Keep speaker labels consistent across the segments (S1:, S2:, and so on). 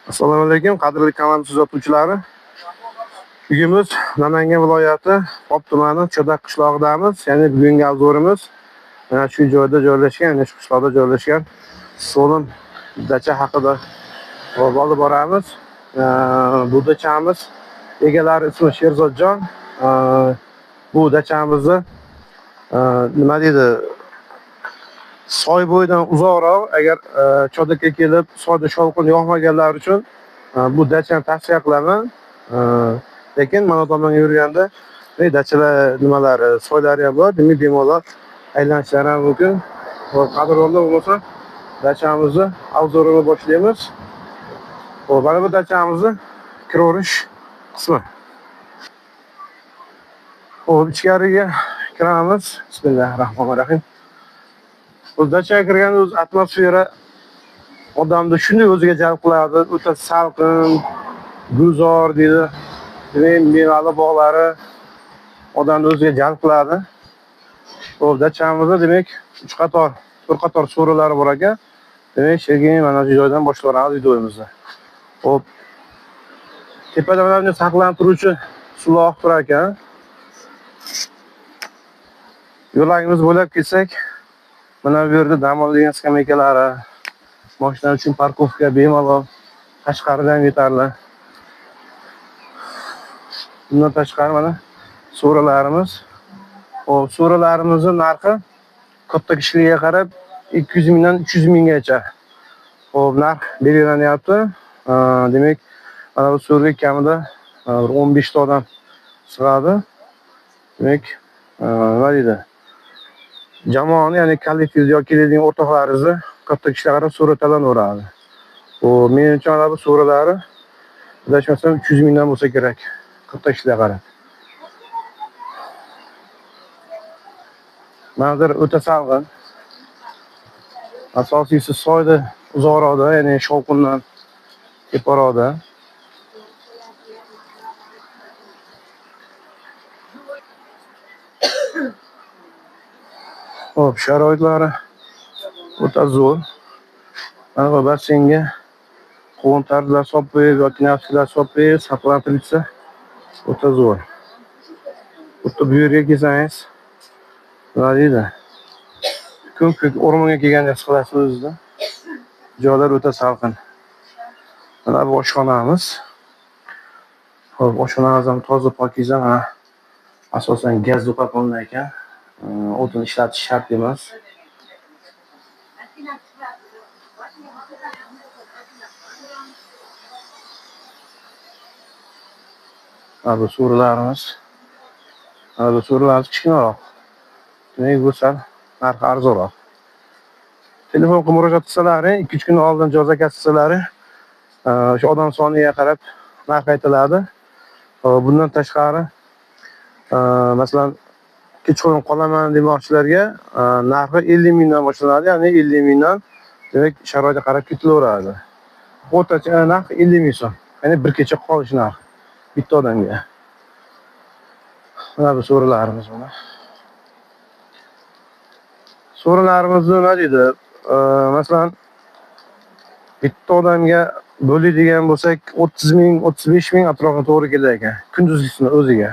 S1: Assalomu alaykum, qadrli kanal kuzatuvchilari. Bugünimiz Namangan viloyati Pop tumani Cho'dak qishlog'idamiz. Ya'ni bugungi avzorimiz mana shu joyda joylashgan, ya'ni shu qishloqda joylashgan so'lim dacha haqida olib boramiz. Bu dachamiz egalari ismi Sherzodjon. Bu dachamizni nima deydi? Soy bo'yidan uzoqroq, agar Cho'dakka kelib soyda shovqin yoqmaganlar uchun bu dachani tavsiya qilaman. Lekin mana tomonga yurganda dachalar nimalari, soylari ham bor, demak bemalol aylanishlari ham mumkin. Qadrdonlar bo'lsa, dachamizni avzorini boshlaymiz. Mana bu dachamizni kiraverish qismi. Ichkariga kiramiz. Bismillahirrohmanirrohim. Bu dachaga kirgan o'z atmosfera odamni shunday o'ziga jalb qiladi. O'ta salqin, gulzor deydi. Demak, mevali bog'lari odamni o'ziga jalb qiladi. Bu dachamizda demak 3 qator, 4 qator so'rilari bor ekan. Demak, shegin mana shu joydan boshlaymiz videomizni. Xo'p. Tepada mana saqlanib turuvchi suloq turar ekan. Yo'lagimiz bo'ylab kelsak, mana bu yerda dam oladigan skameykalari, mashina uchun parkovka bemalol, tashqaridan yetarli. Bundan tashqari mana so'ralarimiz. Hop, so'ralarimizning narxi katta kishilarga qarab 200 mingdan 300 minggacha. Hop, narx belgilanyapti. Demak, mana bu so'rga kamida 15 ta odam sig'adi. Demak, nima deydi? Jamoani, ya'ni kollektiv yoki keladigan o'rtoqlaringizni katta kishilar qarab so'ra tanlaveradi. Menimcha mana bu so'ralari adashmasam 300 mingdan bo'lsa kerak. Katta kishilar qarab. Manzar o'ta salqin. Asosiysi soyda uzoqroqda, ya'ni shovqindan teparoqda. Hop, sharoitlari o'ta zo'r. Mana bu basseynga qovun tarzlar solib qo'yib yoki nafslar solib qo'yib saqlantirilsa o'ta zo'r. O'ta bu yerga kelsangiz, nima deydi? Ko'k o'rmonga kelgandek his qilasiz o'zingizni. Joylar o'ta salqin. Mana bu oshxonamiz. Hop, oshxonamiz ham toza pokiza. Asosan gaz uqaponlar ekan. O'tin ishlatish shart emas. Mana bu so'rilarimiz. Mana bu so'rilarimiz kichkinaroq. Demak, bu sal narxi arzonroq. Telefon qilib murojaat qilsalaring, 2-3 kun oldin jozaka qilsalaring, o'sha odam soniga qarab narx aytiladi. Bundan tashqari, masalan, kechqurun qolaman demoqchilarga narxi 50 mingdan boshlanadi, ya'ni 50 mingdan demak sharoitga qarab ketilaveradi. O'rtacha narx 50 ming so'm. Ya'ni bir kecha qolish narxi bitta odamga. Mana bu so'rilarimiz mana. So'rilarimiz nima deydi? Masalan, bitta odamga bo'ladigan bo'lsak 30 ming, 35 ming atrofida to'g'ri kelar ekan. Kunduzgisini o'ziga.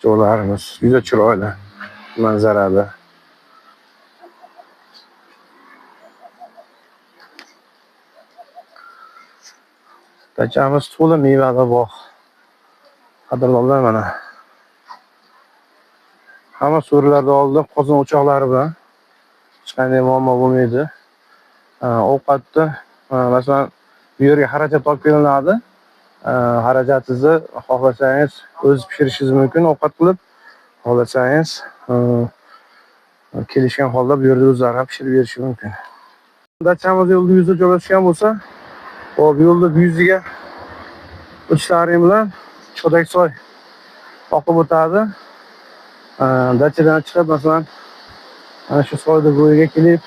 S1: Joylarimiz juda chiroyli, manzarali. Dachamiz to'la mevali bog'. Qadrdonlar mana. Hamma so'rilarda oldin qozon o'choqlari bilan hech qanday muammo bo'lmaydi. Ovqatni masalan bu yerga xarajat olib kelinadi. Xarajatingizni xohlasangiz o'z pishirishingiz mumkin ovqat qilib, xohlasangiz kelishgan holda bu yerda o'zlari ham pishirib berishi mumkin. Dachamiz yo'lda yuzda joylashgan bo'lsa, bu yo'lda yuziga o'tishlaring bilan Cho'daksoy oqib o'tadi. Dachadan chiqib masalan mana shu soyda bo'yiga kelib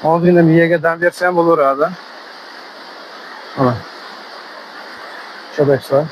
S1: Ozgina miyaga dam bersa ham bo'laveradi. Mana chodaklar.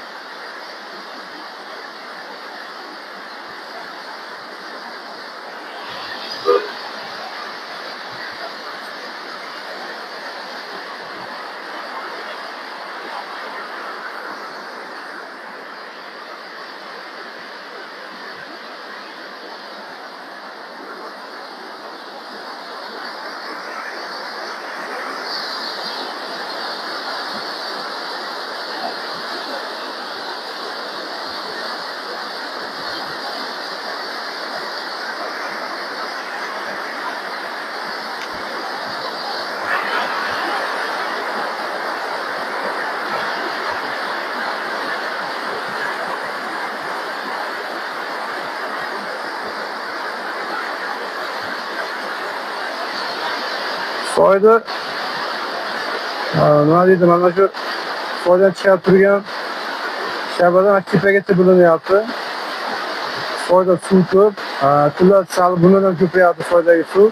S1: Soyda nima deydi, mana shu soydan chiqib turgan shabadan tepagacha bilinyapti. Soyda suv ko'p. Kunlar sal bundan ham ko'payadi soydagi suv.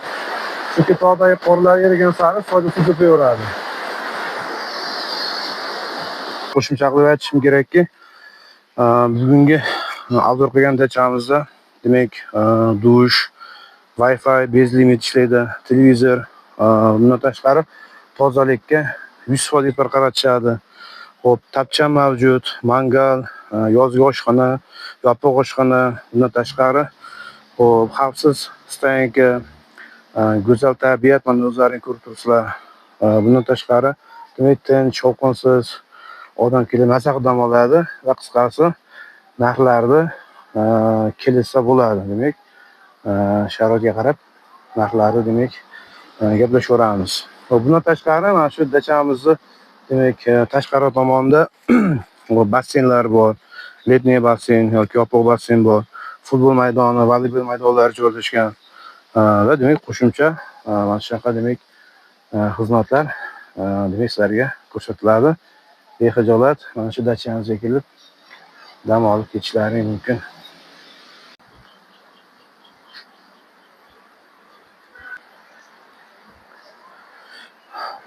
S1: Chunki tog'dagi qorlar erigan sari soyda suv ko'payaveradi. Qo'shimcha qilib aytishim kerakki, bugungi obzor qilgan dachamizda demak dush, Wi-Fi bez limit ishlaydi, televizor, bundan tashqari tozalikka 100% qaratishadi. Xo'p, tapcha mavjud, mangal, yozgi oshxona, yopiq oshxona, bundan tashqari xo'p, xavfsiz stoyanka, go'zal tabiat, mana o'zlaring ko'rib turibsizlar. Bundan tashqari demak tinch, shovqinsiz odam kelib maza qilib dam oladi va qisqasi narxlarni kelishsa bo'ladi. Demak, sharoitga qarab narxlarni demak gaplashaveramiz. Bundan tashqari mana shu dachamizni demak tashqari tomonda basseynlar bor, letniy basseyn yoki yopiq basseyn bor, futbol maydoni, voleybol maydonlari joylashgan va demak qo'shimcha mana shunaqa demak xizmatlar demak sizlarga ko'rsatiladi. Bexijolat mana shu dachamizga kelib dam olib ketishlaring mumkin.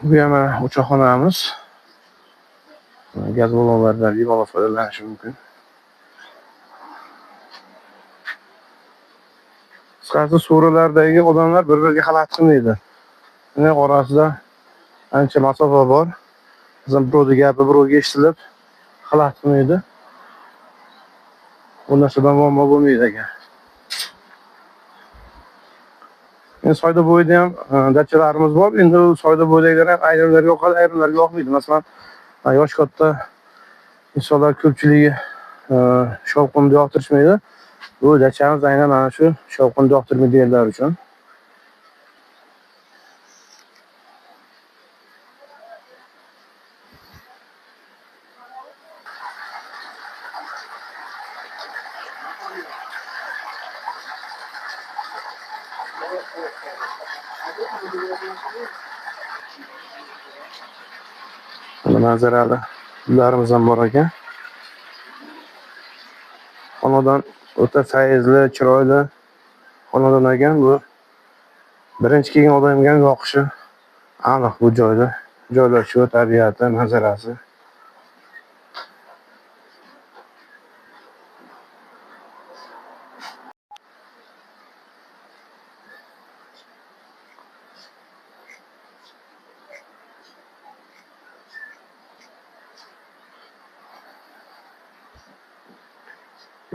S1: Bu ham o'choqxonamiz. Gaz ballonlaridan bemalol foydalanish mumkin. Qisqasi so'rilardagi odamlar bir-biriga xalaqit qilmaydi. Uning orasida ancha masofa bor. Bizning birovni gapi birovga eshitilib xalaqit qilmaydi. Bu narsadan muammo bo'lmaydi ekan. Endi soyda bo'yida ham dachalarimiz bor. Endi soyda bo'yidagilar ham ayrimlarga yoqadi, ayrimlarga yoqmaydi. Masalan, yosh katta insonlar ko'pchiligi shovqinni yoqtirishmaydi. Bu dachamiz aynan mana shu shovqinni yoqtirmaydiganlar uchun. Mana manzarali uylarimiz ham bor ekan. Xonadon o'ta fayzli, chiroyli xonadon ekan. Bu birinchi kelgan odamga ham yoqishi aniq bu joyda. Joylashuvi, tabiati, manzarasi.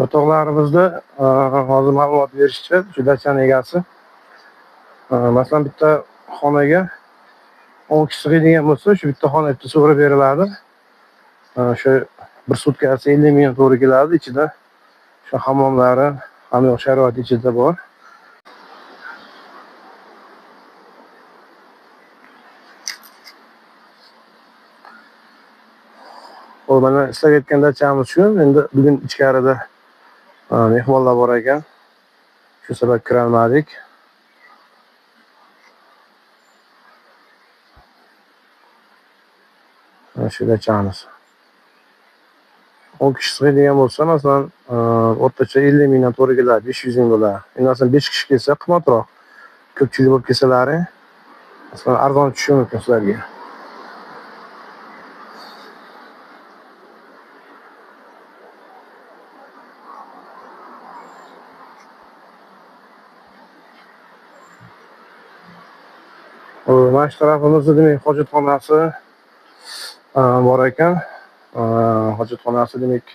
S1: Yotoqlarimizda hozir ma'lumot berishcha, shu dachaning egasi masalan bitta xonaga 10 kishi sig'adigan bo'lsa, shu bitta xona bitta sug'urib beriladi. O'sha bir sutkasi 50 ming to'g'ri keladi. Ichida shu hammomlari, hamma sharoit ichida bor. Xo'p, mana ishlab ketgan dachamiz shu. Endi bugun ichkarida mehmonlar bor ekan. Shu sabab kirolmadik. Shu dachamiz. 10 kishi sig'adigan bo'lsa, masalan, o'rtacha 50 mingdan to'g'ri keladi, 500 ming bo'ladi. Endi masalan 5 kishi kelsa qimmatroq. Ko'pchilik bo'lib kelsalaring Aslida arzon tushishi mumkin sizlarga. Mana shu tarafimizda demak hojatxonasi bor ekan. Hojatxonasi demak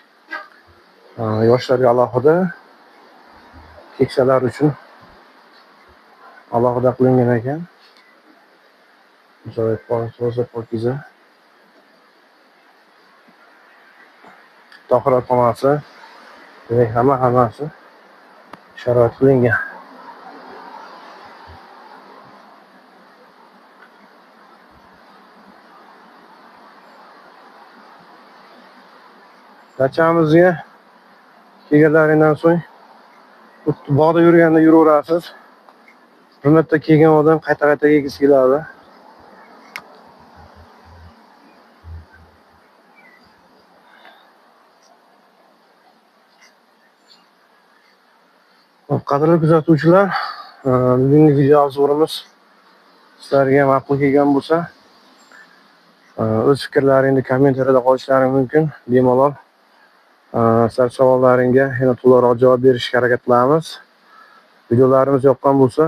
S1: yoshlarga alohida, keksalar uchun alohida qilingan ekan. Joy toza, pokiza. Tahoratxonasi, demak hammasi sharoit qilingan. Dachamizga kelganlaringdan so'ng bog'da yurganda yuraverasiz. Bir marta kelgan odam qayta-qayta kelgisi keladi. Qadrli kuzatuvchilar, bugungi video obzorimiz sizlarga ma'qul kelgan bo'lsa, o'z fikrlaringni kommentariyada qolishlaring mumkin. Bemalol sizlar savollaringga yana to'liqroq javob berishga harakat qilamiz. Videolarimiz yoqqan bo'lsa,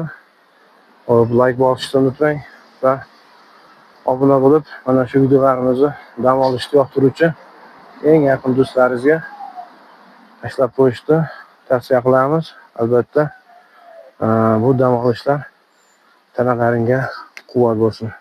S1: like bosishni unutmang va obuna bo'lib, mana shu videolarimizni dam olishda yoqtiruvchi eng yaqin do'stlaringizga tashlab qo'yishni tavsiya qilamiz. Albatta, bu dam olishlar tanalaringga quvvat bo'lsin.